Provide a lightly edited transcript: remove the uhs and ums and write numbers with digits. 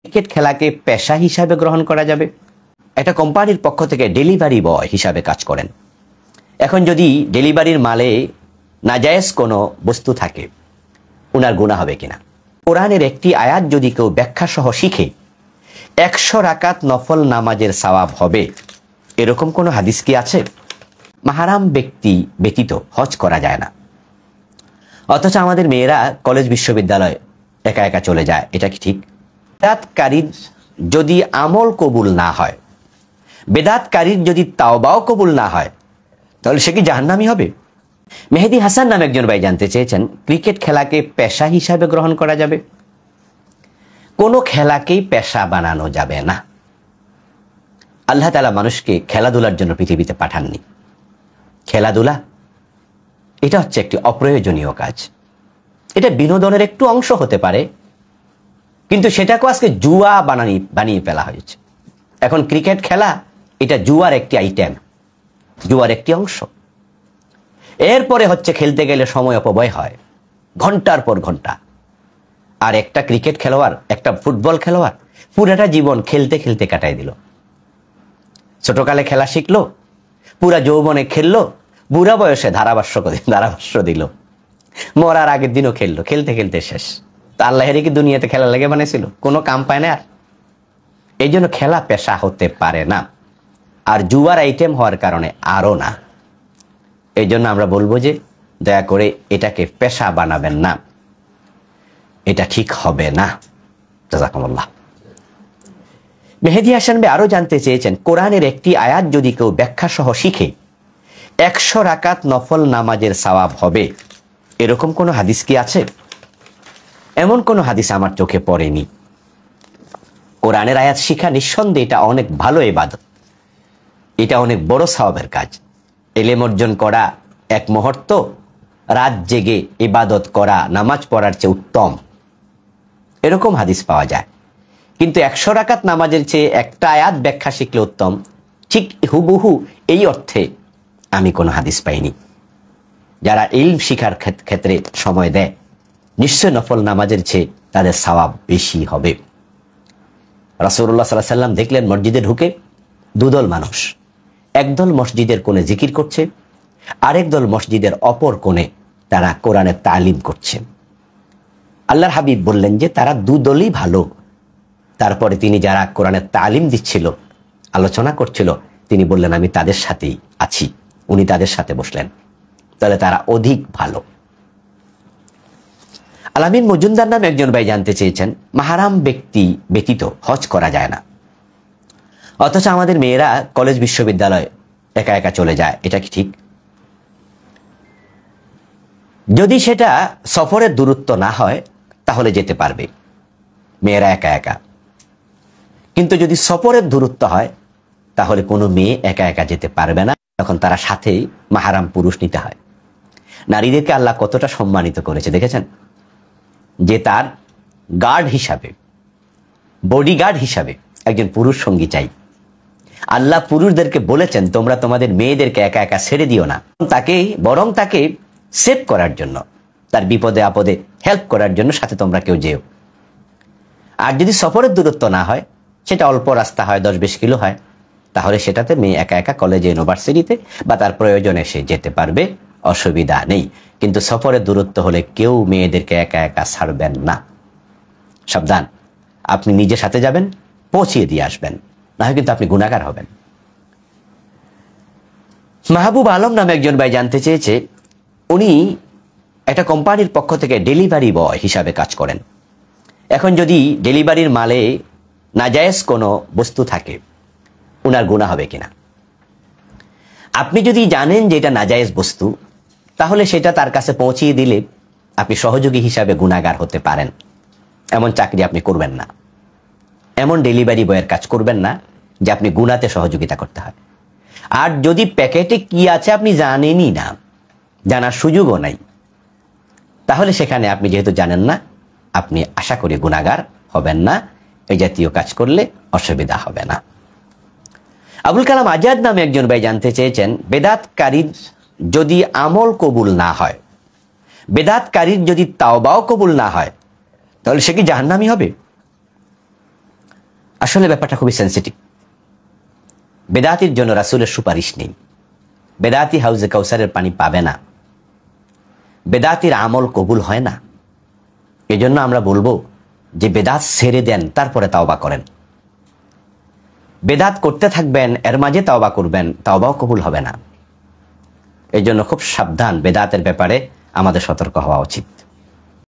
Cricket খেলাকে পেশা হিসাবে গ্রহণ করা যাবে? একটা কোম্পানির পক্ষ থেকে ডেলিভারি বয় হিসাবে কাজ করেন। এখন যদি ডেলিভারির মালে নাজায়েজ কোনো বস্তু থাকে, উনার গুনাহ হবে কিনা? কোরআনের একটি আয়াত যদি কেউ ব্যাখ্যা সহ শিখে 100 রাকাত নফল নামাজের সওয়াব হবে, এরকম কোনো হাদিস কি আছে? মাহরাম ব্যক্তি ব্যতীত হজ করা যায় না, অথচ আমাদের মেয়েরা কলেজ বিশ্ববিদ্যালয় একা একা চলে যায়, এটা কি ঠিক? বেদাতকারীর যদি আমল কবুল না হয়, বেদাতকারীর যদি তাওবাও কবুল না হয়, তাহলে সে কি জাহান্নামী হবে? মেহেদী হাসান নামে একজন ভাই জানতে চেয়েছেন, ক্রিকেট খেলাকে পেশা হিসাবে গ্রহণ করা যাবে? কোনো খেলাকেই পেশা বানানো যাবে না। আল্লাহ তাআলা মানুষকে খেলাধুলার জন্য পৃথিবীতে পাঠাননি। খেলাধুলা এটা হচ্ছে একটি অপ্রয়োজনীয় কাজ। এটা বিনোদনের একটু অংশ হতে পারে, কিন্তু সেটাকে আজকে জুয়া বানিয়ে ফেলা হয়েছে। এখন ক্রিকেট খেলা এটা জুয়ার একটি আইটেম, জুয়ার একটি অংশ। এরপরে হচ্ছে খেলতে গেলে সময় অপব্যয় হয় ঘন্টার পর ঘন্টা। আর একটা ক্রিকেট খেলোয়াড়, একটা ফুটবল খেলোয়াড় পুরাটা জীবন খেলতে খেলতে কাটাই দিল। ছোটকালে খেলা শিখলো, পুরা যৌবনে খেললো, বুড়া বয়সে ধারাভাষ্য দিল, মরার আগের দিনও খেললো, খেলতে খেলতে শেষ। তা আল্লাহেরই কি দুনিয়াতে খেলা লেগে বানাইছিল? কোনো কাম পায় না। আর এই জন্য খেলা পেশা হতে পারে না, আর জুয়ার আইটেম হওয়ার কারণে আরো না। এই জন্য আমরা বলবো যে দয়া করে এটাকে পেশা বানাবেন না, এটা ঠিক হবে না। জাযাকুমুল্লাহ। মেহেদী হাসান ভাই আরো জানতে চেয়েছেন, কোরআনের একটি আয়াত যদি কেউ ব্যাখ্যা সহ শিখে 100 রাকাত নফল নামাজের সওয়াব হবে, এরকম কোনো হাদিস কি আছে? এমন কোনো হাদিস আমার চোখে পড়েনি। কোরআনের আয়াত শিখা নিঃসন্দেহে এটা অনেক ভালো ইবাদত, এটা অনেক বড় সওয়াবের কাজ। ইলম অর্জন করা এক মুহূর্ত রাত জেগে ইবাদত করা নামাজ পড়ার চেয়ে উত্তম, এরকম হাদিস পাওয়া যায়। কিন্তু 100 রাকাত নামাজের চেয়ে একটা আয়াত ব্যাখ্যা শিখলে উত্তম, ঠিক হুবহু এই অর্থে আমি কোনো হাদিস পাইনি। যারা ইলম শিখার ক্ষেত্রে সময় দেয়, নিশ্চয় নফল নামাজের চেয়ে তাদের সওয়াব বেশি হবে। রাসূলুল্লাহ সাল্লাল্লাহু আলাইহি ওয়াসাল্লাম দেখলেন মসজিদে ঢুকে দুদল মানুষ, একদল মসজিদের কোণে জিকির করছে, আরেক দল মসজিদের অপর কোণে তারা কোরআনের তালিম করছে। আল্লাহর হাবিব বললেন যে তারা দুদলই ভালো। তারপরে তিনি যারা কোরআনের তালিম দিচ্ছিল, আলোচনা করছিল, তিনি বললেন আমি তাদের সাথেই আছি। উনি তাদের সাথে বসলেন, তাহলে তারা অধিক ভালো। আলামিন মজুমদার নামে একজন ভাই জানতে চেয়েছেন, মাহরাম ব্যক্তি ব্যতীত হজ করা যায় না, অথচ আমাদের মেয়েরা কলেজ বিশ্ববিদ্যালয় একা একা চলে যায়, এটা কি ঠিক? যদি সেটা সফরের দূরত্ব না হয় তাহলে যেতে পারবে মেয়েরা একা একা, কিন্তু যদি সফরের দূরত্ব হয় তাহলে কোনো মেয়ে একা একা যেতে পারবে না, তখন তারা সাথেই মাহরাম পুরুষ নিতে হয়। নারীদেরকে আল্লাহ কতটা সম্মানিত করেছে দেখেছেন, যে তার গার্ড হিসাবে, বডিগার্ড হিসাবে একজন পুরুষ সঙ্গী চাই। আল্লাহ পুরুষদেরকে বলেছেন তোমরা তোমাদের মেয়েদেরকে একা একা ছেড়ে দিও না, বরং তাকে সেভ করার জন্য, তার বিপদে আপদে হেল্প করার জন্য সাথে তোমরা কেউ যেও। আর যদি সফরের দূরত্ব না হয়, সেটা অল্প রাস্তা হয়, 10-20 কিলো হয়, তাহলে সেটাতে মেয়ে একা একা কলেজে, ইউনিভার্সিটিতে বা তার প্রয়োজনে সে যেতে পারবে, অসুবিধা নেই। কিন্তু সফরের দূরত্ব হলে কেউ মেয়েদেরকে একা একা ছাড়বেন না। সাবধান, আপনি নিজের সাথে যাবেন, পৌঁছিয়ে দিয়ে আসবেন, না হয় কিন্তু আপনি গুনাহগার হবেন। মাহবুব আলম নামে একজন ভাই জানতে চেয়েছে, উনি একটা কোম্পানির পক্ষ থেকে ডেলিভারি বয় হিসাবে কাজ করেন। এখন যদি ডেলিভারির মালে নাজায়েজ কোনো বস্তু থাকে, উনার গুনাহ হবে কিনা? আপনি যদি জানেন যে এটা নাজায়েজ বস্তু, তাহলে সেটা তার কাছে পৌঁছিয়ে দিলে আপনি সহযোগী হিসাবে গুনাহগার হতে পারেন। এমন চাকরি আপনি করবেন না, এমন ডেলিভারি বয়ের কাজ করবেন না যে আপনি গুনাতে সহযোগিতা করতে হয়। আর যদি প্যাকেটে কি আছে আপনি জানেনই না, জানার সুযোগও নাই, তাহলে সেখানে আপনি যেহেতু জানেন না, আপনি আশা করি গুনাহগার হবেন না। এই জাতীয় কাজ করলে অসুবিধা হবে না। আবুল কালাম আজাদ নামে একজন ভাই জানতে চেয়েছেন, বেদাতকারীর যদি আমল কবুল না হয়, বেদাতকারীর যদি তাওবাও কবুল না হয়, তাহলে সে কি জাহান্নামী হবে? আসলে ব্যাপারটা খুবই সেন্সিটিভ। বেদাতির জন্য রাসূলের সুপারিশ নেই। বেদাতি হাউজে কাউসারের পানি পাবে না। বেদাতির আমল কবুল হয় না। এজন্য আমরা বলবো যে বেদাত ছেড়ে দেন, তারপরে তাওবা করেন। বেদাত করতে থাকবেন, এর মাঝে তাওবা করবেন, তাওবাও কবুল হবে না। এই জন্য খুব সাবধান, বেদাতের ব্যাপারে আমাদের সতর্ক হওয়া উচিত।